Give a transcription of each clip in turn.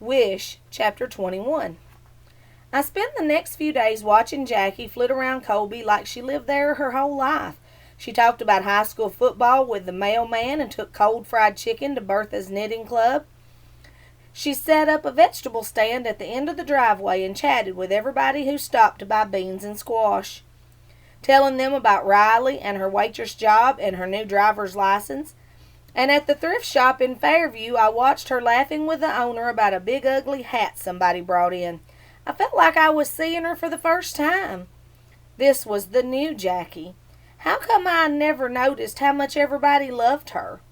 Wish, Chapter 21. I spent the next few days watching Jackie flit around Colby like she lived there her whole life. She talked about high school football with the mailman and took cold fried chicken to Bertha's knitting club. She set up a vegetable stand at the end of the driveway and chatted with everybody who stopped to buy beans and squash, telling them about Riley and her waitress job and her new driver's license. And at the thrift shop in Fairview, I watched her laughing with the owner about a big ugly hat somebody brought in. I felt like I was seeing her for the first time. This was the new Jackie. How come I never noticed how much everybody loved her?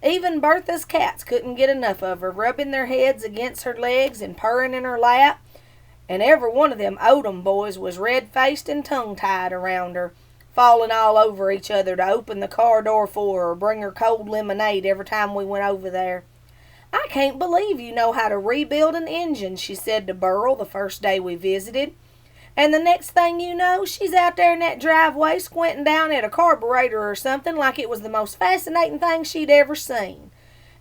Even Bertha's cats couldn't get enough of her, rubbing their heads against her legs and purring in her lap. And every one of them Odom boys was red-faced and tongue-tied around her, falling all over each other to open the car door for her or bring her cold lemonade every time we went over there. "I can't believe you know how to rebuild an engine," she said to Burl the first day we visited. And the next thing you know, she's out there in that driveway squinting down at a carburetor or something like it was the most fascinating thing she'd ever seen.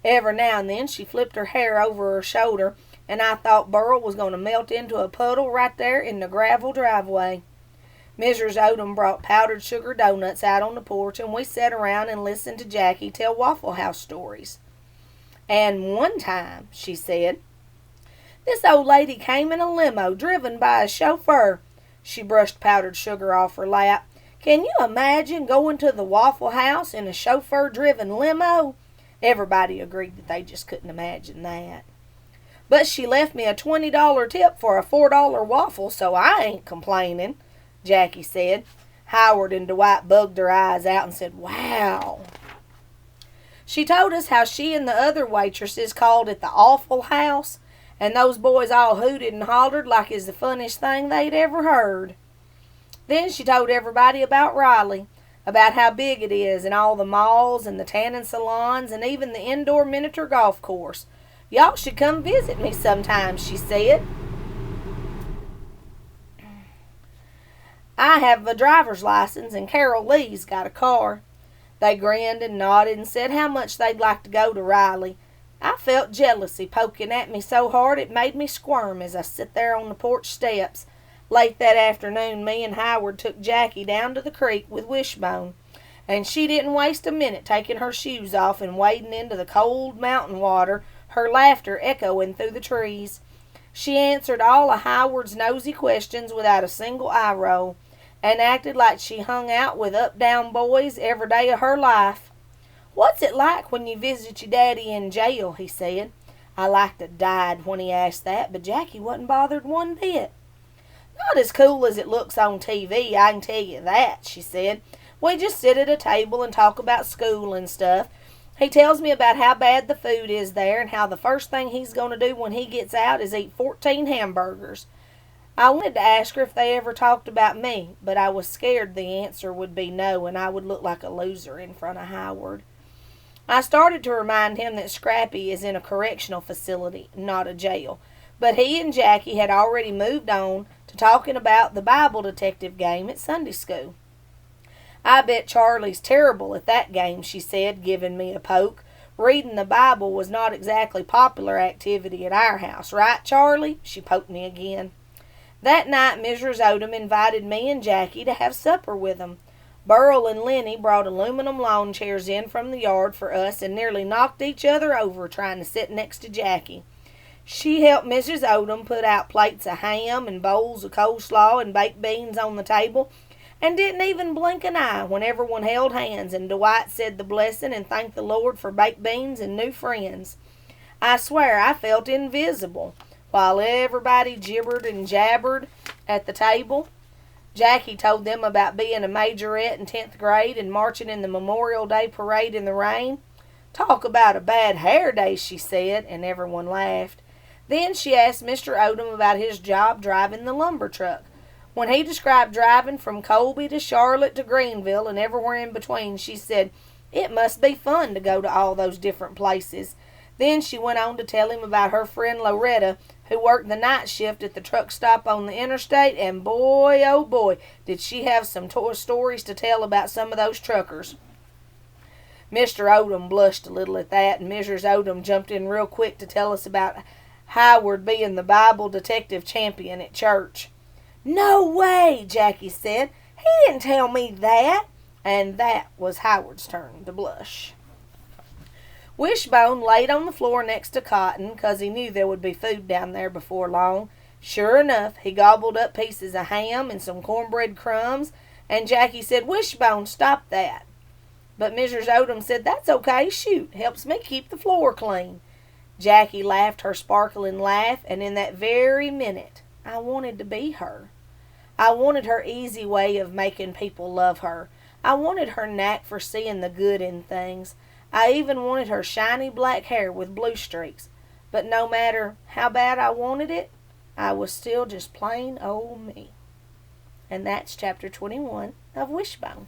Every now and then she flipped her hair over her shoulder, and I thought Burl was going to melt into a puddle right there in the gravel driveway. Mrs. Odom brought powdered sugar donuts out on the porch, and we sat around and listened to Jackie tell Waffle House stories. "And one time," she said, "this old lady came in a limo driven by a chauffeur." She brushed powdered sugar off her lap. "Can you imagine going to the Waffle House in a chauffeur-driven limo?" Everybody agreed that they just couldn't imagine that. "But she left me a $20 tip for a $4 waffle, so I ain't complaining," Jackie said. Howard and Dwight bugged their eyes out and said, "Wow." She told us how she and the other waitresses called it the Awful House, and those boys all hooted and hollered like it's the funniest thing they'd ever heard. Then she told everybody about Riley, about how big it is, and all the malls and the tanning salons and even the indoor miniature golf course. "Y'all should come visit me sometime," she said. "I have a driver's license and Carol Lee's got a car." They grinned and nodded and said how much they'd like to go to Riley. I felt jealousy poking at me so hard it made me squirm as I sit there on the porch steps. Late that afternoon, me and Howard took Jackie down to the creek with Wishbone, and she didn't waste a minute taking her shoes off and wading into the cold mountain water, her laughter echoing through the trees. She answered all of Howard's nosy questions without a single eye roll, and acted like she hung out with up-down boys every day of her life. "What's it like when you visit your daddy in jail?" he said. I like to died when he asked that, but Jackie wasn't bothered one bit. "Not as cool as it looks on TV, I can tell you that," she said. "We just sit at a table and talk about school and stuff. He tells me about how bad the food is there and how the first thing he's going to do when he gets out is eat 14 hamburgers. I wanted to ask her if they ever talked about me, but I was scared the answer would be no and I would look like a loser in front of Howard. I started to remind him that Scrappy is in a correctional facility, not a jail, but he and Jackie had already moved on to talking about the Bible detective game at Sunday school. "I bet Charlie's terrible at that game," she said, giving me a poke. "Reading the Bible was not exactly popular activity at our house, right, Charlie?" She poked me again. That night, Mrs. Odom invited me and Jackie to have supper with them. Burl and Lenny brought aluminum lawn chairs in from the yard for us and nearly knocked each other over trying to sit next to Jackie. She helped Mrs. Odom put out plates of ham and bowls of coleslaw and baked beans on the table, and didn't even blink an eye when everyone held hands and Dwight said the blessing and thanked the Lord for baked beans and new friends. I swear I felt invisible while everybody gibbered and jabbered at the table. Jackie told them about being a majorette in 10th grade and marching in the Memorial Day parade in the rain. "Talk about a bad hair day," she said, and everyone laughed. Then she asked Mr. Odom about his job driving the lumber truck. When he described driving from Colby to Charlotte to Greenville and everywhere in between, she said, "It must be fun to go to all those different places." Then she went on to tell him about her friend Loretta, who worked the night shift at the truck stop on the interstate, and boy, oh boy, did she have some stories to tell about some of those truckers. Mr. Odom blushed a little at that, and Mrs. Odom jumped in real quick to tell us about Howard being the Bible detective champion at church. "No way," Jackie said. "He didn't tell me that." And that was Howard's turn to blush. Wishbone laid on the floor next to Cotton, 'cause he knew there would be food down there before long. Sure enough, he gobbled up pieces of ham and some cornbread crumbs, and Jackie said, "Wishbone, stop that." But Mrs. Odom said, "That's okay, shoot, helps me keep the floor clean." Jackie laughed her sparkling laugh, and in that very minute, I wanted to be her. I wanted her easy way of making people love her. I wanted her knack for seeing the good in things. I even wanted her shiny black hair with blue streaks. But no matter how bad I wanted it, I was still just plain old me. And that's chapter 21 of Wishbone.